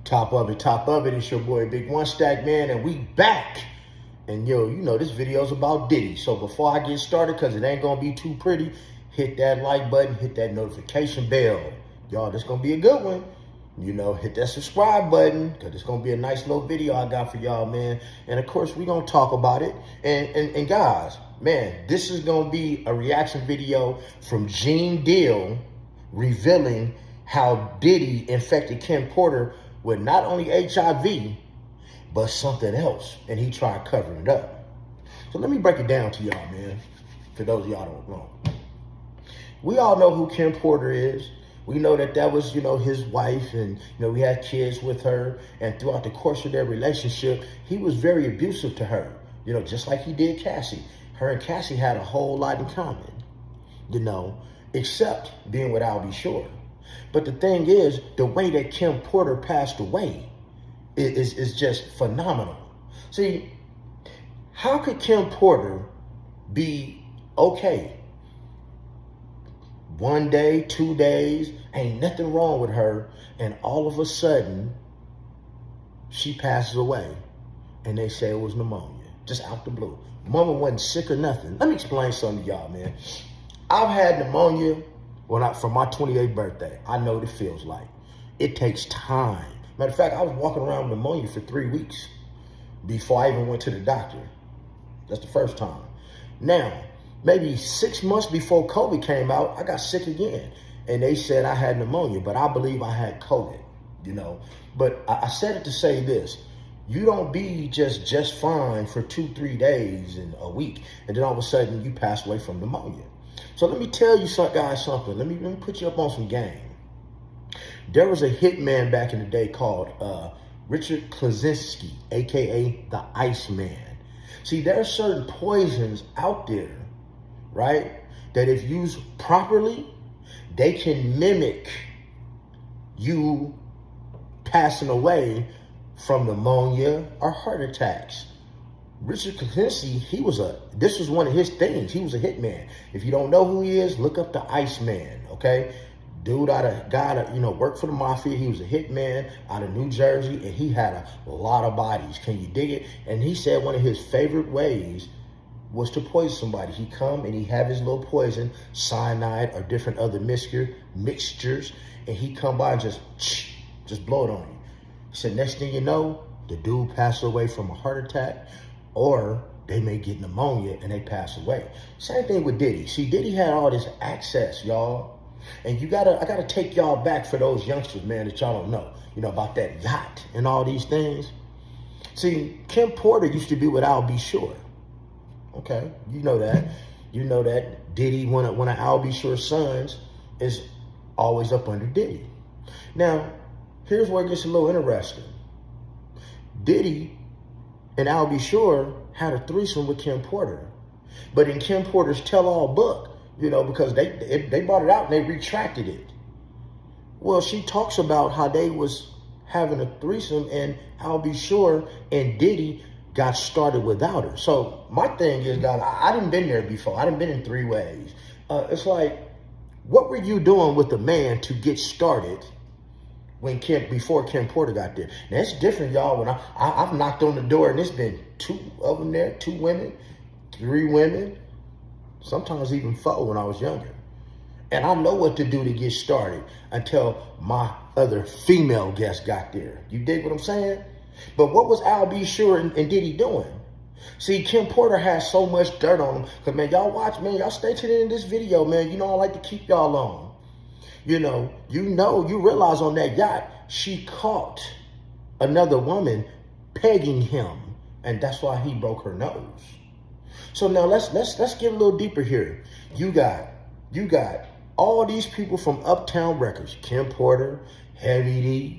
Top of it, top of it. It's your boy Big One Stack Man, and we back. And yo, you know this video's about Diddy. So before I get started, because it ain't gonna be too pretty, hit that like button, hit that notification bell. Y'all, this gonna be a good one. You know, hit that subscribe button, because it's gonna be a nice little video I got for y'all, man. And of course, we gonna talk about it. And guys, man, this is gonna be a reaction video from Gene Deal revealing how Diddy infected Kim Porter with not only HIV, but something else, and he tried covering it up. So let me break it down to y'all, man, for those of y'all don't know. We all know who Kim Porter is. We know that that was, his wife, and, we had kids with her, and throughout the course of their relationship, he was very abusive to her, just like he did Cassie. Her and Cassie had a whole lot in common, except being with Al B. Sure. But the thing is, the way that Kim Porter passed away is just phenomenal. See, how could Kim Porter be okay? 1 day, 2 days, ain't nothing wrong with her, and all of a sudden, she passes away, and they say it was pneumonia, just out the blue. Mama wasn't sick or nothing. Let me explain something to y'all, man. I've had pneumonia for my 28th birthday. I know what it feels like. It takes time. Matter of fact, I was walking around with pneumonia for 3 weeks before I even went to the doctor. That's the first time. Now, maybe 6 months before COVID came out, I got sick again. And they said I had pneumonia, but I believe I had COVID, But I said it to say this. You don't be just fine for 2-3 days and a week, and then all of a sudden you pass away from pneumonia. So let me tell you guys something. Let me put you up on some game. There was a hitman back in the day called Richard Klaczynski, a.k.a. the Iceman. See, there are certain poisons out there, right, that if used properly, they can mimic you passing away from pneumonia or heart attacks. Richard Klaczynski, this was one of his things. He was a hitman. If you don't know who he is, look up the Iceman, okay? Dude worked for the mafia. He was a hitman out of New Jersey, and he had a lot of bodies. Can you dig it? And he said one of his favorite ways was to poison somebody. He come and he have his little poison, cyanide or different other mixtures, and he come by and just blow it on you. He said, next thing you know, the dude passed away from a heart attack, or they may get pneumonia and they pass away. Same thing with Diddy. See, Diddy had all this access, y'all. And I gotta take y'all back for those youngsters, man, that y'all don't know, about that yacht and all these things. See, Kim Porter used to be with Al B. Sure. Okay, you know that. You know that Diddy, one of Al B. Sure's sons, is always up under Diddy. Now, here's where it gets a little interesting. Diddy and Al B. Sure had a threesome with Kim Porter. But in Kim Porter's tell-all book, because they brought it out and they retracted it. Well, she talks about how they was having a threesome and Al B. Sure and Diddy got started without her. So my thing is, God, I done been there before. I done been in 3 ways. It's like, what were you doing with the man to get started before Kim Porter got there? Now, it's different, y'all. When I've knocked on the door and there's been 2 of them there, 2 women, 3 women, sometimes even 4 when I was younger. And I know what to do to get started until my other female guest got there. You dig what I'm saying? But what was Al B. Sure and Diddy doing? See, Kim Porter has so much dirt on him. Because, man, y'all watch, man, y'all stay tuned in this video, man. I like to keep y'all on. You realize on that yacht, she caught another woman pegging him. And that's why he broke her nose. So now let's get a little deeper here. You got all these people from Uptown Records, Kim Porter, Heavy D.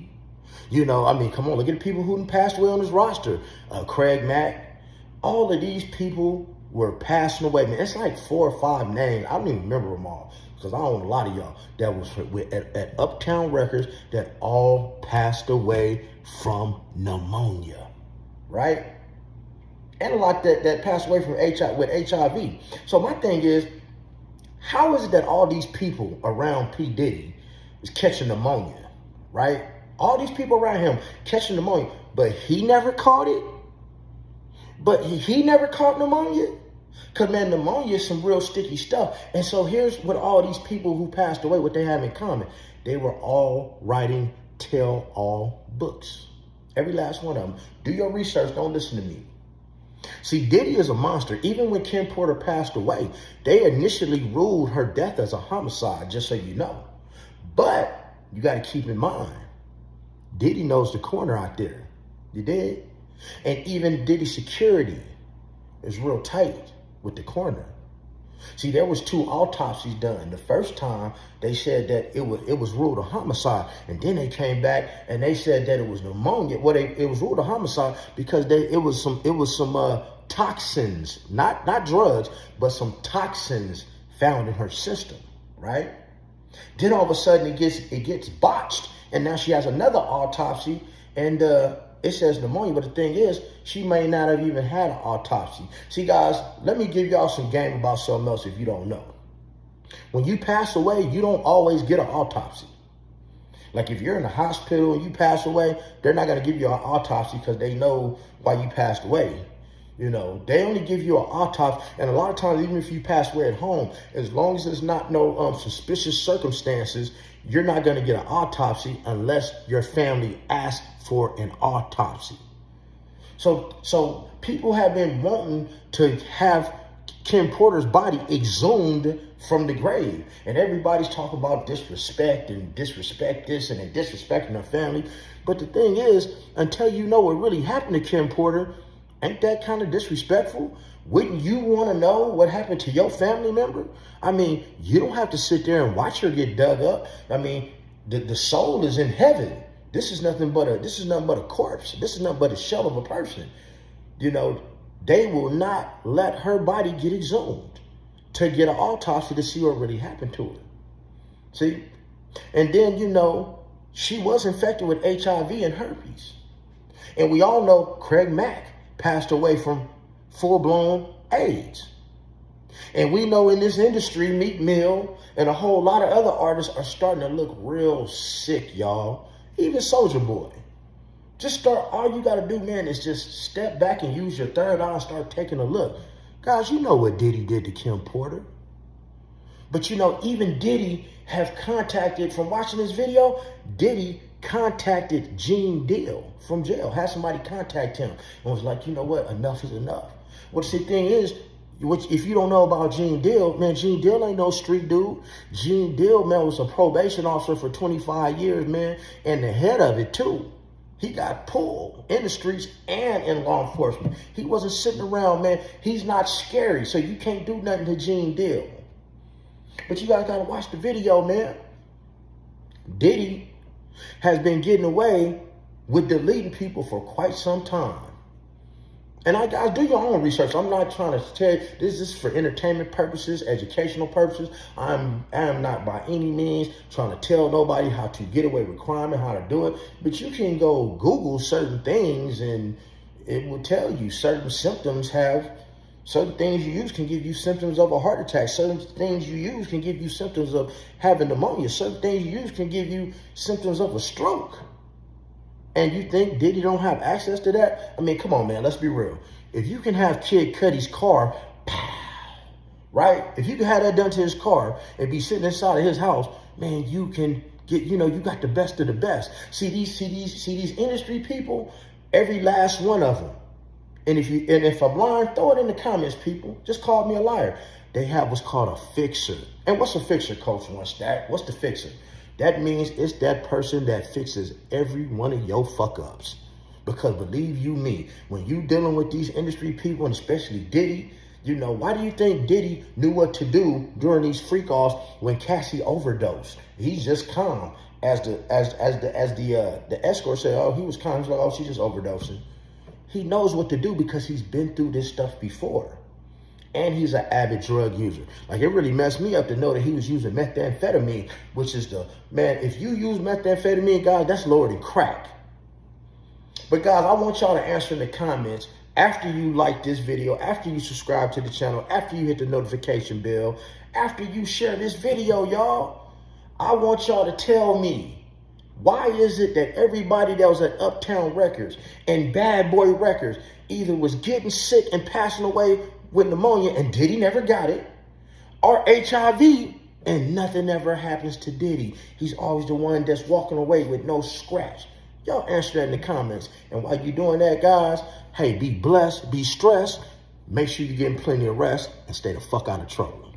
Come on, look at the people who passed away on his roster. Craig Mack. All of these people were passing away. Man, it's like 4 or 5 names. I don't even remember them all, because I own a lot of y'all that was at Uptown Records that all passed away from pneumonia, right? And a lot that passed away from HIV. So my thing is, how is it that all these people around P. Diddy is catching pneumonia, right? All these people around him catching pneumonia, but he never caught it. But he never caught pneumonia. Because, man, pneumonia is some real sticky stuff. And so here's what all these people who passed away, what they have in common. They were all writing tell-all books. Every last one of them. Do your research. Don't listen to me. See, Diddy is a monster. Even when Kim Porter passed away, they initially ruled her death as a homicide, just so you know. But you got to keep in mind, Diddy knows the coroner out there. You did? And even Diddy security is real tight with the coroner. See, there was 2 autopsies done. The first time they said that it was ruled a homicide, and then they came back and they said that it was pneumonia. Well, it was ruled a homicide because it was some toxins, not drugs, but some toxins found in her system, right? Then all of a sudden it gets botched, and now she has another autopsy, and it says pneumonia, but the thing is, she may not have even had an autopsy. See, guys, let me give y'all some game about something else if you don't know. When you pass away, you don't always get an autopsy. Like if you're in the hospital and you pass away, they're not going to give you an autopsy because they know why you passed away. You know, they only give you an autopsy. And a lot of times, even if you pass away at home, as long as there's not no suspicious circumstances, you're not going to get an autopsy unless your family asks for an autopsy. So people have been wanting to have Kim Porter's body exhumed from the grave. And everybody's talking about disrespect and disrespect this and disrespecting her family. But the thing is, until you know what really happened to Kim Porter, ain't that kind of disrespectful? Wouldn't you want to know what happened to your family member? I mean, you don't have to sit there and watch her get dug up. I mean, the soul is in heaven. This is nothing but a corpse. This is nothing but a shell of a person. You know, they will not let her body get exhumed to get an autopsy to see what really happened to her. See? And then, you know, she was infected with HIV and herpes. And we all know Craig Mack passed away from full-blown AIDS. And we know in this industry, Meek Mill and a whole lot of other artists are starting to look real sick, y'all. Even Soulja Boy. All you got to do, man, is just step back and use your third eye and start taking a look. Guys, you know what Diddy did to Kim Porter. But, you know, even Diddy have contacted, from watching this video, Diddy contacted Gene Deal from jail. Had somebody contact him and was like, you know what, enough is enough. Well, the thing is, if you don't know about Gene Deal, man, Gene Deal ain't no street dude. Gene Deal, man, was a probation officer for 25 years, man, and the head of it, too. He got pulled in the streets and in law enforcement. He wasn't sitting around, man. He's not scary, so you can't do nothing to Gene Deal. But you guys got to watch the video, man. Diddy has been getting away with deleting people for quite some time. And I guys, do your own research. I'm not trying to tell you, this is for entertainment purposes, educational purposes. I am not by any means trying to tell nobody how to get away with crime and how to do it. But you can go Google certain things and it will tell you certain symptoms certain things you use can give you symptoms of a heart attack. Certain things you use can give you symptoms of having pneumonia. Certain things you use can give you symptoms of a stroke. And you think Diddy don't have access to that? I mean, come on, man, let's be real. If you can have Kid Cudi's car, right? If you can have that done to his car and be sitting inside of his house, man, you can get, you know, you got the best of the best. See these industry people, every last one of them. And if I'm lying, throw it in the comments, people. Just call me a liar. They have what's called a fixer. And what's a fixer, Coach? What's the fixer? That means it's that person that fixes every one of your fuck-ups. Because believe you me, when you dealing with these industry people, and especially Diddy, you know, why do you think Diddy knew what to do during these freak-offs when Cassie overdosed? He's just calm. As the escort said, oh, he was calm. He's like, oh, she's just overdosing. He knows what to do because he's been through this stuff before. And he's an avid drug user. Like, it really messed me up to know that he was using methamphetamine, which is man, if you use methamphetamine, guys, that's lower than crack. But guys, I want y'all to answer in the comments after you like this video, after you subscribe to the channel, after you hit the notification bell, after you share this video, y'all. I want y'all to tell me, Why is it that everybody that was at Uptown Records and Bad Boy Records either was getting sick and passing away with pneumonia and Diddy never got it, or HIV and nothing ever happens to Diddy? He's always the one that's walking away with no scratch. Y'all answer that in the comments. And while you're doing that, guys, hey, be blessed, be stressed. Make sure you're getting plenty of rest and stay the fuck out of trouble.